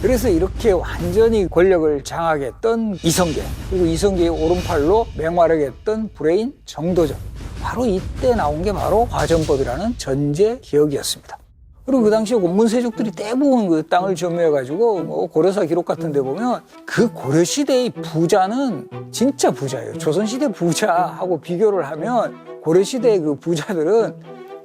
그래서 이렇게 완전히 권력을 장악했던 이성계, 그리고 이성계의 오른팔로 맹활약했던 불레인 정도전, 바로 이때 나온 게 바로 과전법이라는 전제 개혁이었습니다. 그리고 그 당시에 고문세족들이 대부분 그 땅을 점유해가지고 뭐 고려사 기록 같은 데 보면 그 고려시대의 부자는 진짜 부자예요. 조선시대 부자하고 비교를 하면 고려시대의 그 부자들은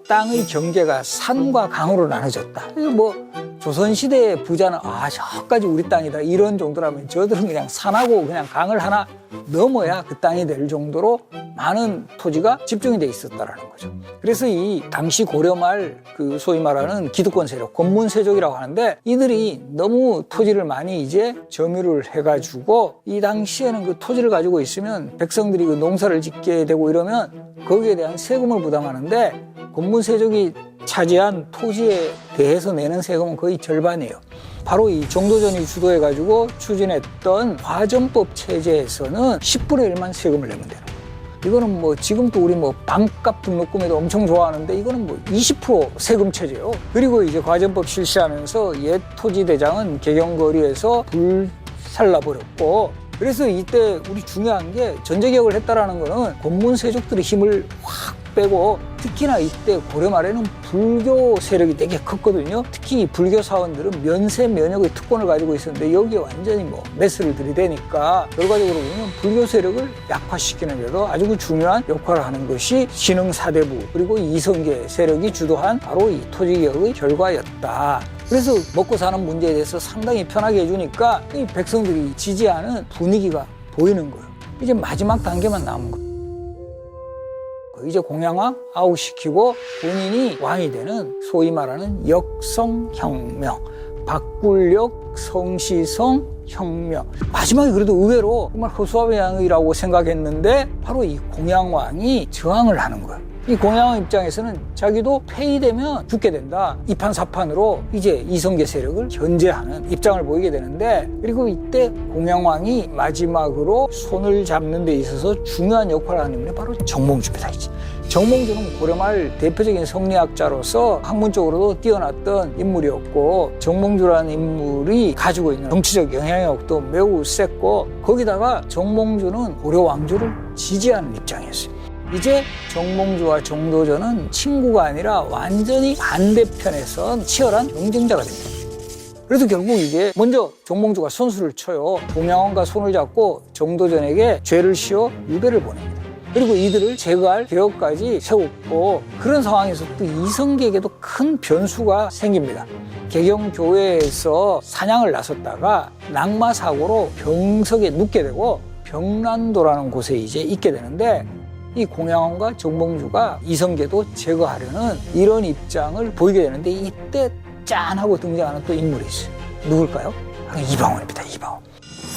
땅의 경계가 산과 강으로 나눠졌다. 뭐 조선시대의 부자는 저까지 우리 땅이다 이런 정도라면 저들은 그냥 산하고 그냥 강을 하나 넘어야 그 땅이 될 정도로 많은 토지가 집중이 돼 있었다라는 거죠. 그래서 이 당시 고려 말 그 소위 말하는 기득권 세력, 권문세족이라고 하는데 이들이 너무 토지를 많이 이제 점유를 해가지고 이 당시에는 그 토지를 가지고 있으면 백성들이 그 농사를 짓게 되고 이러면 거기에 대한 세금을 부담하는데 권문세족이 차지한 토지에 대해서 내는 세금은 거의 절반이에요. 바로 이 정도전이 주도해가지고 추진했던 과전법 체제에서는 10분의 1만 세금을 내면 돼요. 이거는 뭐 지금도 우리 뭐 반값 등록금에도 엄청 좋아하는데 이거는 뭐 20% 세금 체제예요. 그리고 이제 과전법 실시하면서 옛 토지대장은 개경거리에서 불살라버렸고, 그래서 이때 우리 중요한 게 전제개혁을 했다라는 거는 권문세족들의 힘을 확 빼고, 특히나 이때 고려 말에는 불교 세력이 되게 컸거든요. 특히 이 불교 사원들은 면세 면역의 특권을 가지고 있었는데 여기에 완전히 뭐 메스를 들이대니까 결과적으로 보면 불교 세력을 약화시키는 데도 아주 중요한 역할을 하는 것이 신흥 사대부 그리고 이성계 세력이 주도한 바로 이 토지개혁의 결과였다. 그래서 먹고 사는 문제에 대해서 상당히 편하게 해주니까 이 백성들이 지지하는 분위기가 보이는 거예요. 이제 마지막 단계만 남은 거예요. 이제 공양왕 아웃시키고 본인이 왕이 되는 소위 말하는 역성혁명, 바꿀력 성시성 혁명. 마지막에 그래도 의외로 정말 허수아비양이라고 생각했는데 바로 이 공양왕이 저항을 하는 거예요. 이 공양왕 입장에서는 자기도 폐위되면 죽게 된다. 이판사판으로 이제 이성계 세력을 견제하는 입장을 보이게 되는데, 그리고 이때 공양왕이 마지막으로 손을 잡는 데 있어서 중요한 역할을 하는 인물이 바로 정몽주입니다. 정몽주는 고려말 대표적인 성리학자로서 학문적으로도 뛰어났던 인물이었고, 정몽주라는 인물이 가지고 있는 정치적 영향력도 매우 셌고, 거기다가 정몽주는 고려 왕조를 지지하는 입장이었어요. 이제 정몽주와 정도전은 친구가 아니라 완전히 반대편에 선 치열한 경쟁자가 됩니다. 그래서 결국 이게 먼저 정몽주가 선수를 쳐요. 공양왕과 손을 잡고 정도전에게 죄를 씌워 유배를 보냅니다. 그리고 이들을 제거할 계획까지 세웠고, 그런 상황에서 또 이성계에게도 큰 변수가 생깁니다. 개경교회에서 사냥을 나섰다가 낙마사고로 병석에 눕게 되고 병란도라는 곳에 이제 있게 되는데, 이 공양왕과 정몽주가 이성계도 제거하려는 이런 입장을 보이게 되는데, 이때 짠 하고 등장하는 또 인물이 있어요. 누굴까요? 바로 이방원입니다. 이방원.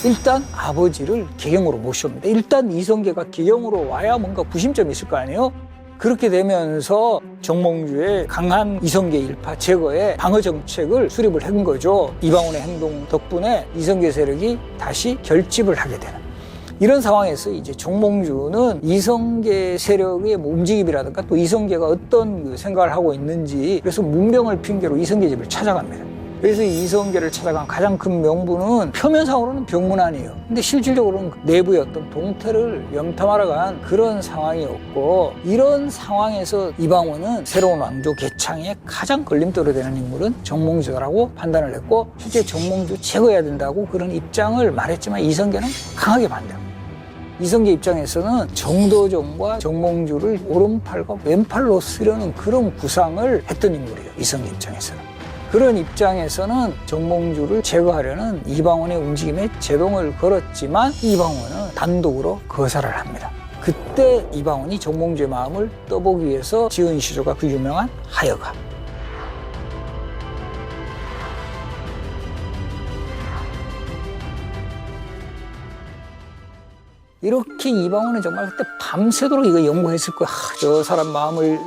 일단 아버지를 개경으로 모셔옵니다. 일단 이성계가 개경으로 와야 뭔가 구심점이 있을 거 아니에요? 그렇게 되면서 정몽주의 강한 이성계 일파 제거에 방어 정책을 수립을 한 거죠. 이방원의 행동 덕분에 이성계 세력이 다시 결집을 하게 되는 이런 상황에서 이제 정몽주는 이성계 세력의 뭐 움직임이라든가 또 이성계가 어떤 생각을 하고 있는지, 그래서 문병을 핑계로 이성계 집을 찾아갑니다. 그래서 이성계를 찾아간 가장 큰 명분은 표면상으로는 병문안이에요. 근데 실질적으로는 내부의 어떤 동태를 염탐하러 간 그런 상황이었고, 이런 상황에서 이방원은 새로운 왕조 개창에 가장 걸림돌이 되는 인물은 정몽주라고 판단을 했고, 실제 정몽주 제거해야 된다고 그런 입장을 말했지만 이성계는 강하게 반대합니다. 이성계 입장에서는 정도전과 정몽주를 오른팔과 왼팔로 쓰려는 그런 구상을 했던 인물이에요. 이성계 입장에서는. 그런 입장에서는 정몽주를 제거하려는 이방원의 움직임에 제동을 걸었지만 이방원은 단독으로 거절을 합니다. 그때 이방원이 정몽주의 마음을 떠보기 위해서 지은 시조가 그 유명한 하여가. 이렇게 이방원은 정말 그때 밤새도록 이거 연구했을 거야. 저 사람 마음을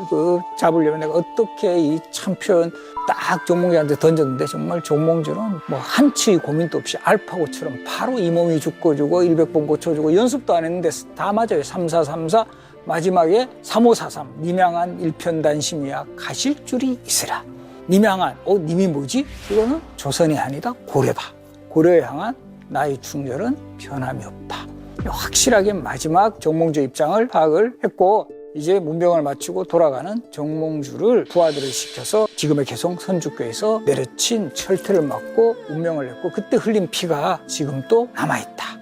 잡으려면 내가 어떻게 이 참편 딱 정몽주한테 던졌는데, 정말 정몽주는 뭐 한치의 고민도 없이 알파고처럼 바로 이 몸이 죽고 100번 고쳐주고, 연습도 안 했는데 다 맞아요. 3434 마지막에 3543 nim양한 일편단심이야 가실 줄이 있으라. nim양한 님이 뭐지? 이거는 조선이 아니다 고려다. 고려에 향한 나의 충절은 변함이 없다. 확실하게 마지막 정몽주의 입장을 파악을 했고 이제 문병을 마치고 돌아가는 정몽주를 부하들을 시켜서 지금의 개성 선주교에서 내려친 철퇴를 맞고 운명을 냈고 그때 흘린 피가 지금 또 남아있다.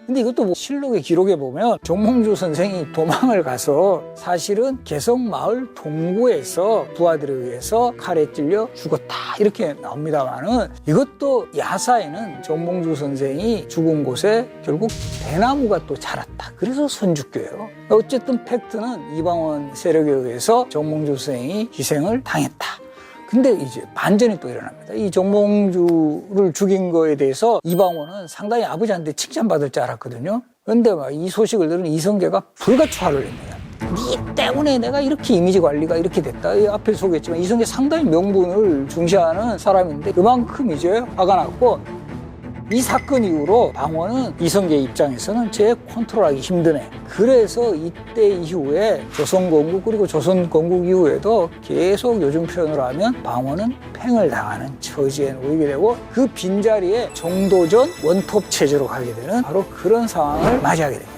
근데 이것도 뭐 실록의 기록에 보면 정몽주 선생이 도망을 가서 사실은 개성마을 동구에서 부하들에 의해서 칼에 찔려 죽었다 이렇게 나옵니다만은 이것도 야사에는 정몽주 선생이 죽은 곳에 결국 대나무가 또 자랐다. 그래서 선주교예요. 어쨌든 팩트는 이방원 세력에 의해서 정몽주 선생이 희생을 당했다. 근데 이제 반전이 또 일어납니다. 이 정몽주를 죽인 거에 대해서 이방원은 상당히 아버지한테 칭찬받을 줄 알았거든요. 그런데 막 이 소식을 들은 이성계가 불같이 화를 냅니다. 네 때문에 내가 이렇게 이미지 관리가 이렇게 됐다. 이 앞에 소개했지만 이성계 상당히 명분을 중시하는 사람인데 그만큼 이제 화가 났고 이 사건 이후로 방원은 이성계 입장에서는 제 컨트롤하기 힘드네. 그래서 이때 이후에 조선건국 그리고 조선건국 이후에도 계속 요즘 표현으로 하면 방원은 팽을 당하는 처지에 놓이게 되고 그 빈자리에 정도전 원톱 체제로 가게 되는 바로 그런 상황을 맞이하게 됩니다.